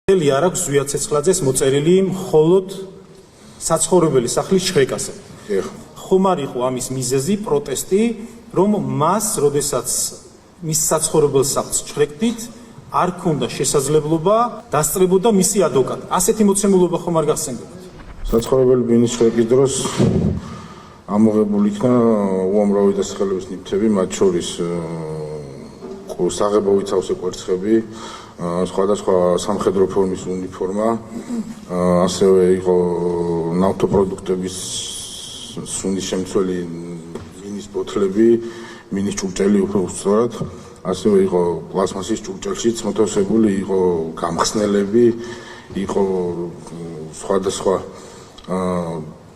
ხელი არ აქვს ზვია ცეცხლაძეს მოწერილი მხოლოდ საცხოვრებელი სახლის შრეკაზე. ხომ არ იყო ამის მიზეზი პროტესტი, რომ მას, როდესაც მის საცხოვრებელ სახლს შრეკდით, არ ქონდა შესაძლებლობა დასწრებოდა მისი ადვოკატი. ასეთი მოცემულობა ხომ არ გახსენდებათ? საცხოვრებელი ბინის შრეკის დროს ამოღებული იქნა უამრავი დასახელების ნივთები, მათ შორის საღებავ იცავსე კვერცხები, სხვადასხვა სამხედრო ფორმის უნიფორმა, ასევე იყო ნავთობპროდუქტების სუნის შემცველი მინის ბოთლები, მინის ჭურჭელი უფრო სწორად, ასევე იყო პლასმასის ჭურჭელშიც მოთავსებული, იყო გამხსნელები, იყო სხვადასხვა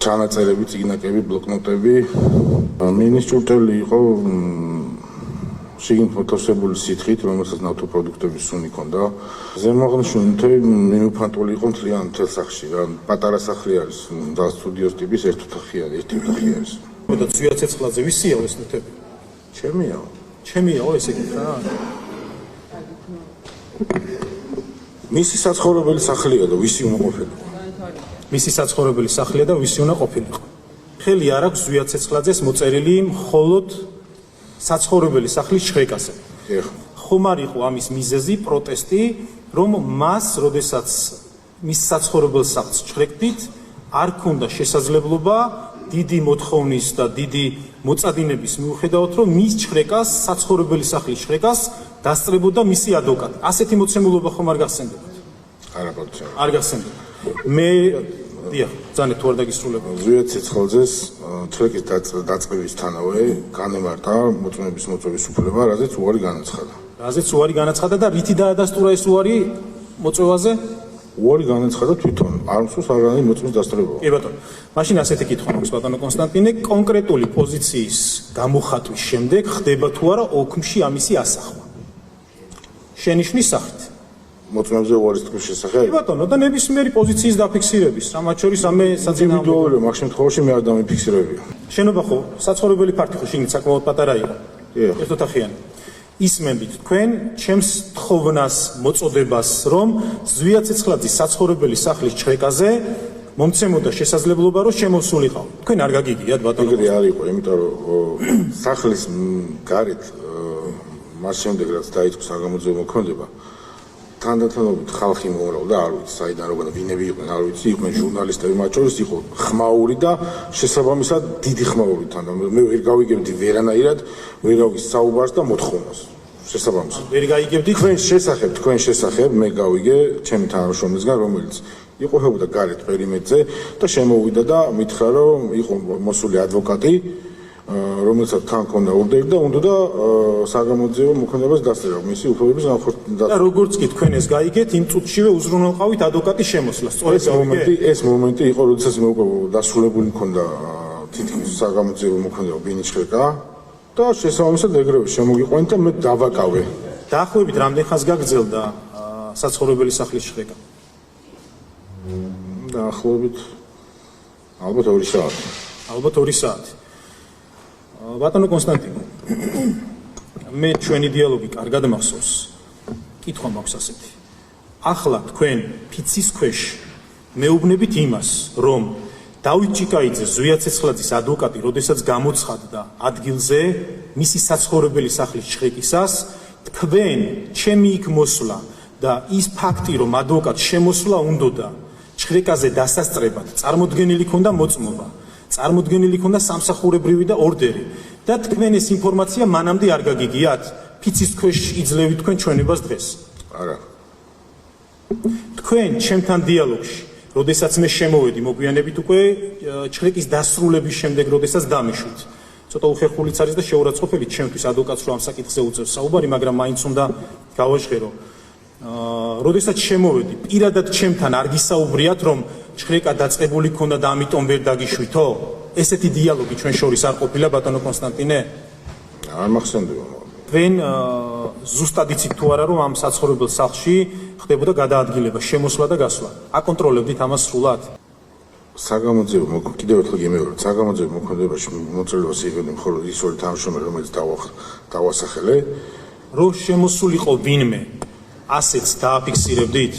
ჩანაწერები, წიგნაკები, ბლოკნოტები. მინის ჭურჭელი იყო შიგნით მოთავსებული სითხით, რომელსაც ნავთობპროდუქტების სუნი ჰქონდა. ზემოაღნიშნული ნივთები მიმოფანტული იყო მთლიან მთელ სახლში. პატარა სახლი არის და სტუდიოს ტიპის ერთი ოთახი არის. და ზვია ცეცხლაძე ვისია ეს ნივთები? ჩემიაო ესე გითხრა? მისი საცხოვრებელი სახლია და ვისი უნდა ყოფილიყო? მისი საცხოვრებელი სახლია და ვისი უნდა ყოფილიყო? ხელი არ აქვს ზვია ცეცხლაძეს მოწერილი მხოლოდ საცხოვრებელი სახლის შრეკაზე. ხომ არ იყო ამის მიზეზი პროტესტი, რომ მას, როდესაც მის საცხოვრებელ სახლს შრეკდით, არ ქონდა შესაძლებლობა დიდი მოთხოვნის და დიდი მოწადინების მიუხედავად, რომ მის შრეკას, საცხოვრებელი სახლის შრეკას დასწრებოდა მისი ადვოკატი. ასეთი მოცემულობა ხომ არ გახსენდებათ? არ გახსენდებათ. მე დიახ, ძალიან თუ არ დაგისრულებო. ზვია ცეცხლაძეს შრეკის დაწყებისთანავე განემარტა მოწმობის მოწვევის უფლება, რაზეც უარი განაცხადა. და რითი დაადასტურა ეს უარი მოწვევაზე? უარი განაცხადა თვითონ, არ მსურს არანაირი მოწმის დასწრება. კი ბატონო. მაშინ ასეთი კითხვა მაქვს ბატონო კონსტანტინე, კონკრეტული პოზიციის გამოხატვის შემდეგ ხდება თუ არა ოქმში ამისი ასახვა? შენიშვნის სახით. მოწმებზე უარის თქმის შესახებ? კი ბატონო, და ნებისმიერი პოზიციის დაფიქსირების, რამაც შორის ამე ინდივიდუალურია, მაგ შემთხვევაში მე არ დამიფიქსირებია. შენობა ხო, საცხოვრებელი ფართი ხო შიგნით საკმაოდ პატარა იყო. ერთ ოთახიანი. ისმენდით თქვენ ჩემს თხოვნას მოწოდებას, რომ ზვია ცეცხლაძის საცხოვრებელი სახლის შრეკაზე მომცემოდა შესაძლებლობა, რომ შემოსულიყავ. თქვენ არ გაგიგიათ ბატონო? ეგრე არ იყო, იმიტომ რომ სახლის გარეთ მას შემდეგ რაც დაიწყო საგამოძიებო მოქმედება, თანდათანობით ხალხი მოურავდა, არ ვიცი საიდან როგორ ვინები იყვნენ, არ ვიცი, იყვნენ ჟურნალისტები, მათ შორის იყო ხმაური და შესაბამისად დიდი ხმაური თანდათან. მე ვერ გავიგებდი ვერანაირად, ვერ გავიგე საუბარს და მოთხოვნას. შესაბამისად. ვერ გაიგებდი თქვენ შესახებ მე გავიგე ჩემი თანამშრომლისგან, რომელიც იყოფებოდა გარეთ პერიმეტრზე და შემოვიდა და მითხრა, რომ იყო მოსული ადვოკატი, რომელსაც თან ქონდა ორდერი და უნდა და საგამოძიებო მოქმედებას დასწრება მისი უფლებების განხორციელება. და როგორც კი თქვენ ეს გაიგეთ, იმ წუთშივე უზრუნველყავით ადვოკატის შემოსვლას. ეს მომენტი იყო, როდესაც მე უკვე დასრულებული მქონდა თითქმის საგამოძიებო მოქმედება ბინის შრეკა და შესაბამისად ეგრევე შემოგიყვანით და მე დავაკავე. დაახლოებით რამდენ ხანს გაგრძელდა საცხოვრებელი სახლის შრეკა? დაახლოებით ალბათ 2 საათი. ალბათ 2 საათი. ბატონო კონსტანტინე, მე ჩვენი დიალოგი კარგად მახსოვს. კითხვა მაქვს ასეთი. ახლა თქვენ ფიცის ქვეშ მეუბნებით იმას, რომ დავით ჭიკაიძე, ზვია ცეცხლაძის ადვოკატი, როდესაც გამოცხადდა ადგილზე მისი საცხოვრებელი სახლის შრეკისას, თქვენ ჩემი იქ მოსვლა და ის ფაქტი, რომ ადვოკატს შემოსვლა უნდოდა შრეკაზე დასასწრებად, წარმოდგენილი ქონდა მოწმობა. წარმოდგენილი ქონდა სამსახურებრივი და ორდერი და თქვენ ეს ინფორმაცია მანამდე არ გაგიგიათ? ფიცის ქვეშ იძლევით თქვენ ჩვენებას დღეს? არა. თქვენ ჩემთან დიალოგში, როდესაც მე შემოვედი მოგვიანებით უკვე შრეკის დასრულების შემდეგ, როდესაც დამეშვით. ცოტა უხერხულიც არის და შეურაცხყოფელი ჩემთვის ადვოკატს რომ ამ საკითხზე უწევს საუბარი, მაგრამ მაინც უნდა გავაჟღერო. როდესაც შემოვედი, პირადად ჩემთან არ გისაუბრიათ, რომ შრეკა დაწყებული ქონდა და ამიტომ ვერ დაგიშვითო? ესეთი დიალოგი ჩვენ შორის არ ყოფილა ბატონო კონსტანტინე? არ მახსენდება. თქვენ ზუსტად იცით თუ არა, რომ ამ საცხოვრებელ სახლში ხდებოდა გადაადგილება, შემოსვლა და გასვლა? აკონტროლებდით ამას სრულად? საგამოძიებო კიდევ ერთხელ გიმეორებ, საგამოძიებო მოქმედებაში მოწვევას იღებდა მხოლოდ ის ორი თანამშრომელი, რომელიც დავასახელე. რომ შემოსულიყო ვინმე, ასეც დააფიქსირებდით?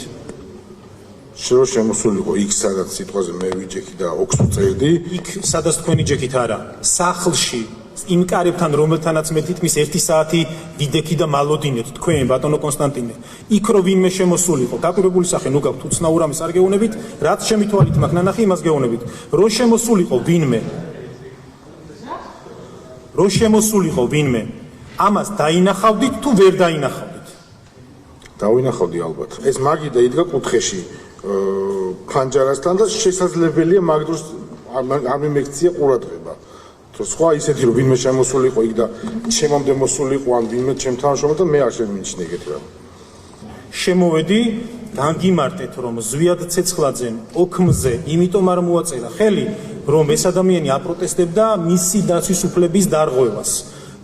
შეიძლება შემოსულიყო იქ სადაც სიტყვაზე მე ვიჯექი და ოქს უწერდი იქ სადაც თქვენი ჯექით არა სახლში იმ კარებთან რომელთანაც მე თითქმის 1 საათი ვიდექი და მალოდინეთ თქვენ ბატონო კონსტანტინე იქ რო ვინმე შემოსულიყო დაკვირვებული სახე ნუ გაქვთ უცნაურ ამის არ გეუბნებით რაც ჩემი თვალით მაქვს ნანახი იმას გეუბნებით რო შემოსულიყო ვინმე ამას დაინახავდით თუ ვერ დაინახავდით დავინახავდი ალბათ ეს მაგიდა იდგა კუთხეში ფანჯარასთან და შესაძლებელია მაგ დროს არ მიმექცია ყურადღება თუ სხვა ისეთი რომ ვინმე შემოსულიყო იქ და ჩემამდე მოსულიყო ან ვინმე ჩემ თანაშრომელთან მე არ შემიჩნე ეგეთი რამ შემოვედი განგიმარტეთ რომ ზვიად ცეცხლაძემ ოქმზე იმიტომ არ მოაწერა ხელი რომ ეს ადამიანი აპროტესტებდა მისი დაცვის უფლების დარღვევას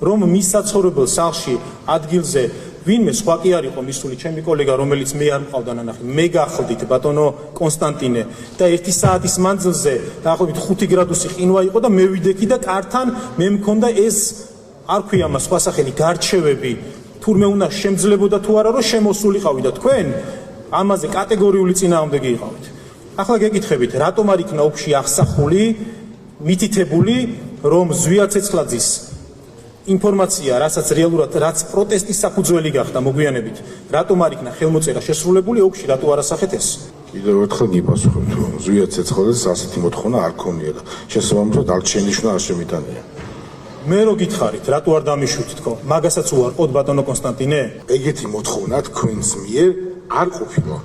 რომ მის საცხოვრებელ სახლში ადგილზე ვინმე სხვა კი არ იყო მისული ჩემი კოლეგა რომელიც მე არ მყავდა ნანახი მე გახლდით ბატონო კონსტანტინე და 1 საათის მანძილზე დაახლოებით 5 გრადუსი ყინვა იყო და მე ვიდექი და კართან მე მქონდა ეს არ ქვია მას სხვა სახელი გარჩევები თურმე უნდა შემძლებოდა თუ არა რომ შემოსულიყავი და თქვენ ამაზე კატეგორიული წინააღმდეგი იყავით ახლა გეკითხებით რატომ არ იქნა ოფში აღსახული მითითებული რომ ზვია ცეცხლაძის ინფორმაცია, რასაც რეალურად რაც პროტესტის საფუძველი გახდა მოგვიანებით, რატომ არ იქნა ხელმოწერა შესრულებული ოკში, რატო არ ასახეთ ეს? კიდევ ერთხელ გიპასუხებ, რომ ზვია ცეცხლაძეს ასეთი მოთხოვნა არ ქონია და შესაბამისად არ შენიშვნა არ შემიტანია. მე რო გითხარით, რატო არ დამიშვით თქო? მაგასაც უარყოთ ბატონო კონსტანტინე? ეგეთი მოთხოვნა თქვენს მიერ არ ყოფილა.